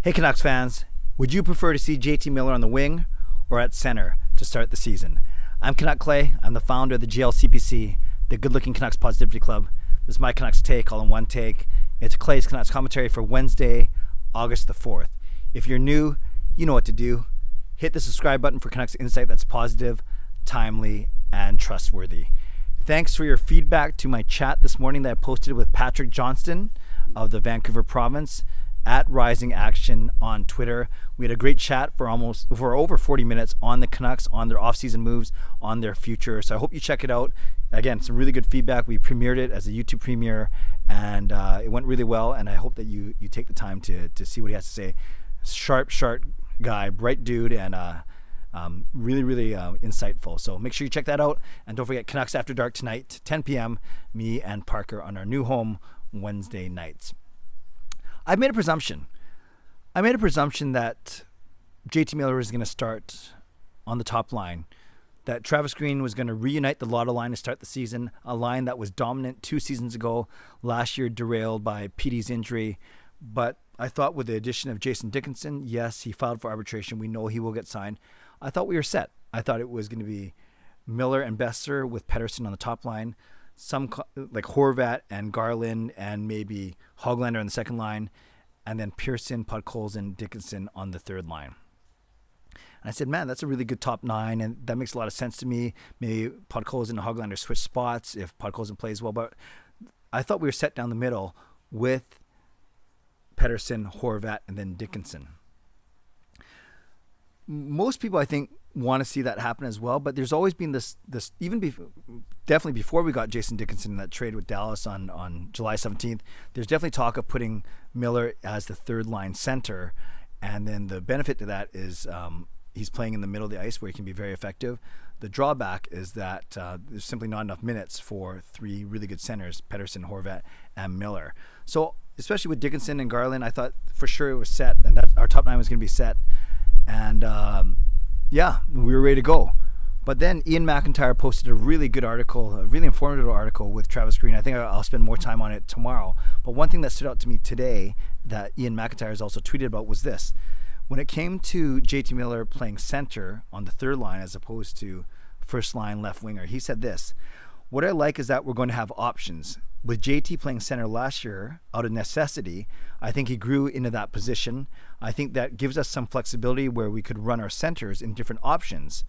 Hey Canucks fans, would you prefer to see JT Miller on the wing or at center to start the season? I'm Canuck Clay. I'm the founder of the GLCPC, the Good Looking Canucks Positivity Club. This is my Canucks take, all in one take. It's Clay's Canucks commentary for Wednesday, August the 4th. If you're new, you know what to do. Hit the subscribe button for Canucks insight that's positive, timely, and trustworthy. Thanks for your feedback to my chat this morning that I posted with Patrick Johnston of the Vancouver province at Rising Action on Twitter. We had a great chat for over 40 minutes on the Canucks, on their off-season moves, on their future. So I hope you check it out. Again, some really good feedback. We premiered it as a YouTube premiere, and it went really well. And I hope that you take the time to see what he has to say. Sharp guy, bright dude, and really insightful. So make sure you check that out. And don't forget Canucks After Dark tonight, 10 p.m., me and Parker on our new home Wednesday nights. I made a presumption that JT Miller was going to start on the top line, that Travis Green was going to reunite the Lotto line to start the season, a line that was dominant 2 seasons ago, last year derailed by Petey's injury. But I thought with the addition of Jason Dickinson, yes, he filed for arbitration. We know he will get signed. I thought we were set. I thought it was going to be Miller and Besser with Pettersson on the top line, some like Horvat and Garland and maybe Hoglander on the second line, and then Pearson, Podkolzin, Dickinson on the third line. And I said, man, that's a really good top nine, and that makes a lot of sense to me. Maybe Podkolzin and Hoglander switch spots if Podkolzin plays well, but I thought we were set down the middle with Pettersson, Horvat, and then Dickinson. Most people, I think, want to see that happen as well, but there's always been this definitely before we got Jason Dickinson in that trade with Dallas on July 17th, there's definitely talk of putting Miller as the third line center, and then the benefit to that is he's playing in the middle of the ice where he can be very effective. The drawback is that there's simply not enough minutes for three really good centers, Pettersson, Horvat, and Miller. So especially with Dickinson and Garland, I thought for sure it was set, and that our top nine was going to be set. And we were ready to go. But then Ian McIntyre posted a really good article, a really informative article with Travis Green. I think I'll spend more time on it tomorrow. But one thing that stood out to me today that Ian McIntyre has also tweeted about was this. When it came to JT Miller playing center on the third line as opposed to first line left winger, he said this: what I like is that we're going to have options. With JT playing center last year, out of necessity, I think he grew into that position. I think that gives us some flexibility where we could run our centers in different options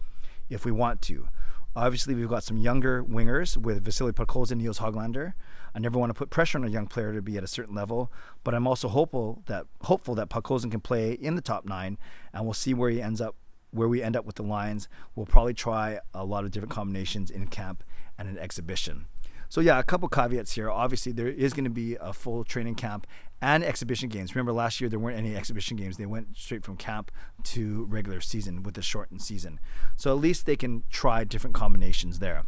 if we want to. Obviously, we've got some younger wingers with Vasily Podkolzin and Niels Hoglander. I never want to put pressure on a young player to be at a certain level, but I'm also hopeful that Podkolzin can play in the top nine, and we'll see where we end up with the lines. We'll probably try a lot of different combinations in camp and in exhibition. So yeah, a couple caveats here. Obviously, there is going to be a full training camp and exhibition games. Remember, last year there weren't any exhibition games. They went straight from camp to regular season with the shortened season. So at least they can try different combinations there.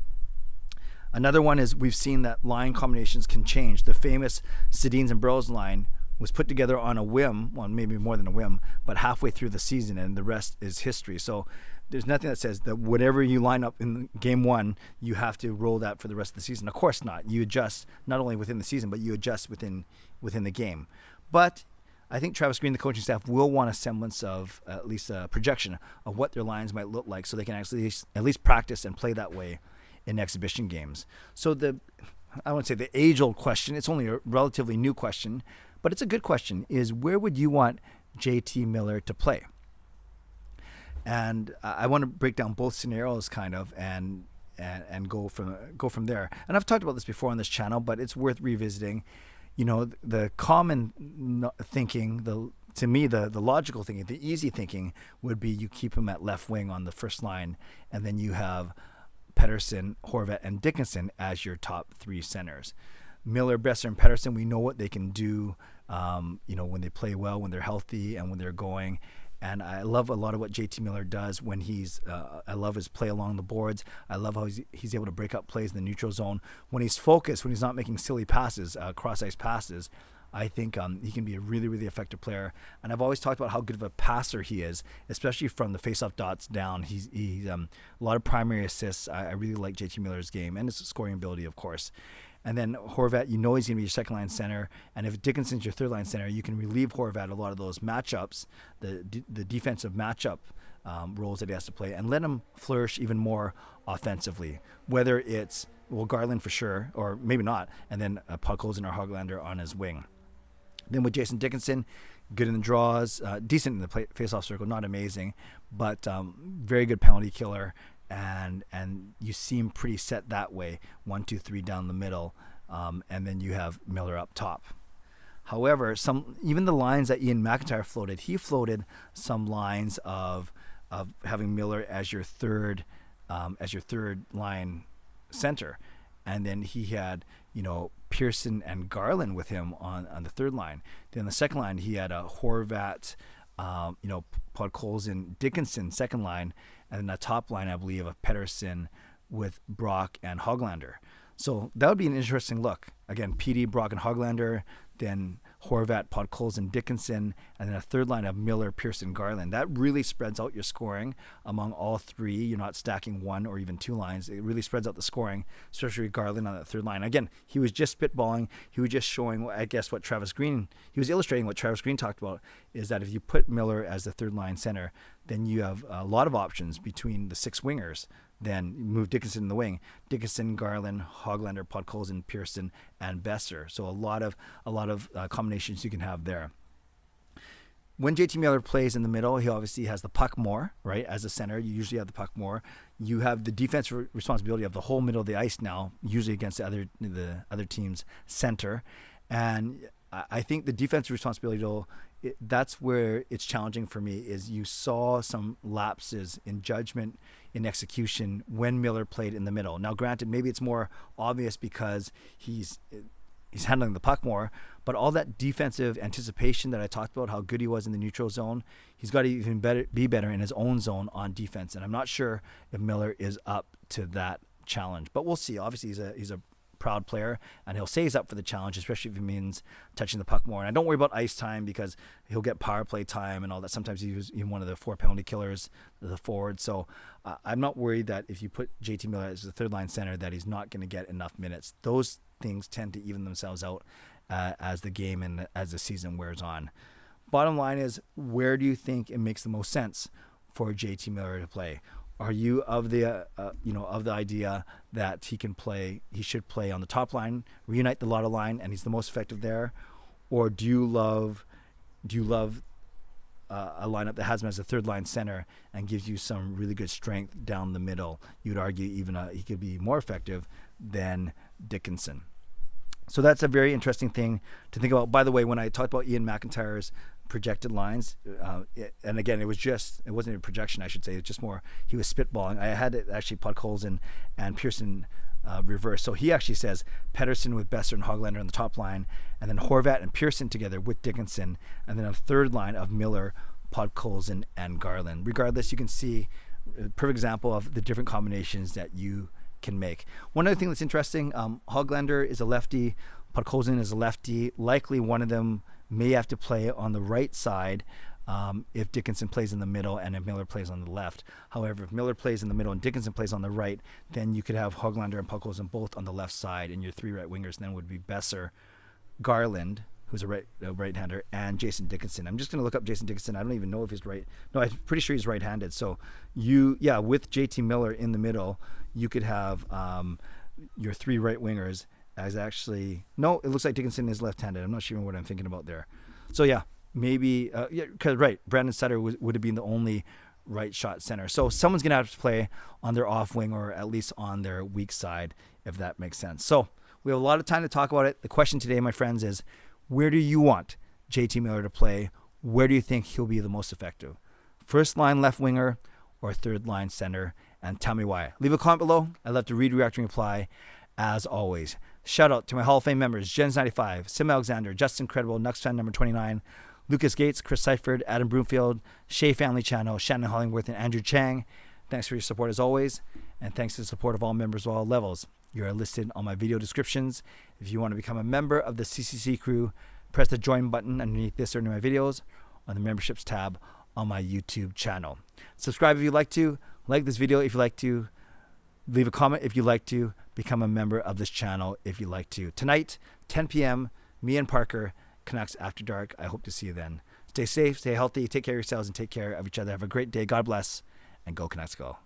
Another one is we've seen that line combinations can change. The famous Sedins and Burrows line was put together on a whim, well, maybe more than a whim, but halfway through the season, and the rest is history. So there's nothing that says that whatever you line up in game one, you have to roll that for the rest of the season. Of course not. You adjust not only within the season, but you adjust within the game. But I think Travis Green, the coaching staff, will want a semblance of at least a projection of what their lines might look like so they can actually at least practice and play that way in exhibition games. So I wouldn't say the age-old question, it's only a relatively new question, but it's a good question, is where would you want JT Miller to play? And I want to break down both scenarios kind of and go from there. And I've talked about this before on this channel, but it's worth revisiting. You know, the common thinking, to me, the logical thinking, the easy thinking would be you keep him at left wing on the first line, and then you have Pettersson, Horvat, and Dickinson as your top three centers. Miller, Besser, and Pettersson, we know what they can do, when they play well, when they're healthy, and when they're going. And I love a lot of what JT Miller does when I love his play along the boards. I love how he's able to break up plays in the neutral zone. When he's focused, when he's not making silly passes, cross-ice passes, I think he can be a really, really effective player. And I've always talked about how good of a passer he is, especially from the face-off dots down. He's a lot of primary assists. I really like JT Miller's game and his scoring ability, of course. And then Horvat, you know he's going to be your second line center. And if Dickinson's your third line center, you can relieve Horvat a lot of those matchups, the defensive matchup roles that he has to play, and let him flourish even more offensively. Whether it's, well, Garland for sure, or maybe not, and then Podkolzin or Hoglander on his wing. Then with Jason Dickinson, good in the draws, decent in the face-off circle, not amazing, but very good penalty killer, and you seem pretty set that way, 1, 2, 3 down the middle, and then you have Miller up top. However, even the lines that Ian McIntyre floated, he floated some lines of having Miller as your third line center, and then he had Pearson and Garland with him on the third line. Then the second line he had a Horvat, Podkolzin, Dickinson second line, and then the top line I believe of Pettersson with Brock and Hoglander. So that would be an interesting look. Again, PD, Brock, and Hoglander, then Horvat, Podkolzin, Dickinson, and then a third line of Miller, Pearson, Garland. That really spreads out your scoring among all three. You're not stacking one or even two lines. It really spreads out the scoring, especially with Garland on that third line. Again, he was just spitballing. He was just showing, I guess, what Travis Green, he was illustrating what Travis Green talked about, is that if you put Miller as the third line center, then you have a lot of options between the six wingers. Then move Dickinson in the wing. Dickinson, Garland, Hoglander, Podkolzin, Pearson, and Besser. So a lot of combinations you can have there. When JT Miller plays in the middle, he obviously has the puck more, right? As a center, you usually have the puck more. You have the defensive responsibility of the whole middle of the ice now, usually against the other team's center. And I think the defensive responsibility, though, that's where it's challenging for me, is you saw some lapses in judgment, in execution when Miller played in the middle. Now, granted, maybe it's more obvious because he's handling the puck more, but all that defensive anticipation that I talked about, how good he was in the neutral zone, he's got to even be better in his own zone on defense. And I'm not sure if Miller is up to that challenge, but we'll see. Obviously, he's a proud player, and he'll say he's up for the challenge, especially if it means touching the puck more. And I don't worry about ice time because he'll get power play time and all that. Sometimes he was even one of the 4 penalty killers, the forward. So I'm not worried that if you put JT Miller as the third line center that he's not going to get enough minutes. Those things tend to even themselves out as the game and as the season wears on. Bottom line is, where do you think it makes the most sense for JT Miller to play? Are you of the idea that he should play on the top line, reunite the Lotto line, and he's the most effective there, or do you love a lineup that has him as a third line center and gives you some really good strength down the middle? You'd argue even he could be more effective than Dickinson. So that's a very interesting thing to think about. By the way, when I talked about Ian McIntyre's projected lines, and again, it wasn't a projection, I should say. It's just more, he was spitballing. I had it actually Podkolzin and Pearson reverse. So he actually says Pettersson with Besser and Hoglander on the top line, and then Horvat and Pearson together with Dickinson, and then a third line of Miller, Podkolzin, and Garland. Regardless, you can see a perfect example of the different combinations that you can make. One other thing that's interesting, Hoglander is a lefty, Podkolzin is a lefty. Likely one of them may have to play on the right side if Dickinson plays in the middle and if Miller plays on the left. However, if Miller plays in the middle and Dickinson plays on the right, then you could have Hoglander and Podkolzin both on the left side, and your 3 right wingers then would be Besser, Garland, who's a right-hander, and Jason Dickinson. I'm just going to look up Jason Dickinson. I don't even know if he's right. No, I'm pretty sure he's right-handed. So with JT Miller in the middle, you could have your 3 right wingers as actually, no, it looks like Dickinson is left-handed. I'm not sure what I'm thinking about there. So maybe, because Brandon Sutter would have been the only right shot center. So someone's going to have to play on their off wing, or at least on their weak side, if that makes sense. So we have a lot of time to talk about it. The question today, my friends, is where do you want JT Miller to play? Where do you think he'll be the most effective? First line left winger or third line center? And tell me why. Leave a comment below. I'd love to read, react, and reply as always. Shout out to my Hall of Fame members, Jens95, simalexander, Justin Credible, nucksfan number 29, Lucas Gates, Chris Seifried, Adam Broomfield, Shea Family Channel, Shannon Hollingworth, and Andrew Chang. Thanks for your support as always, and thanks to the support of all members of all levels. You are listed on my video descriptions. If you want to become a member of the CCC Crew, press the join button underneath this or any of my videos on the memberships tab on my YouTube channel. Subscribe if you'd like to. Like this video if you'd like to. Leave a comment if you'd like to. Become a member of this channel if you'd like to. Tonight, 10 p.m., me and Parker, Canucks After Dark. I hope to see you then. Stay safe, stay healthy, take care of yourselves, and take care of each other. Have a great day. God bless, and go Canucks go.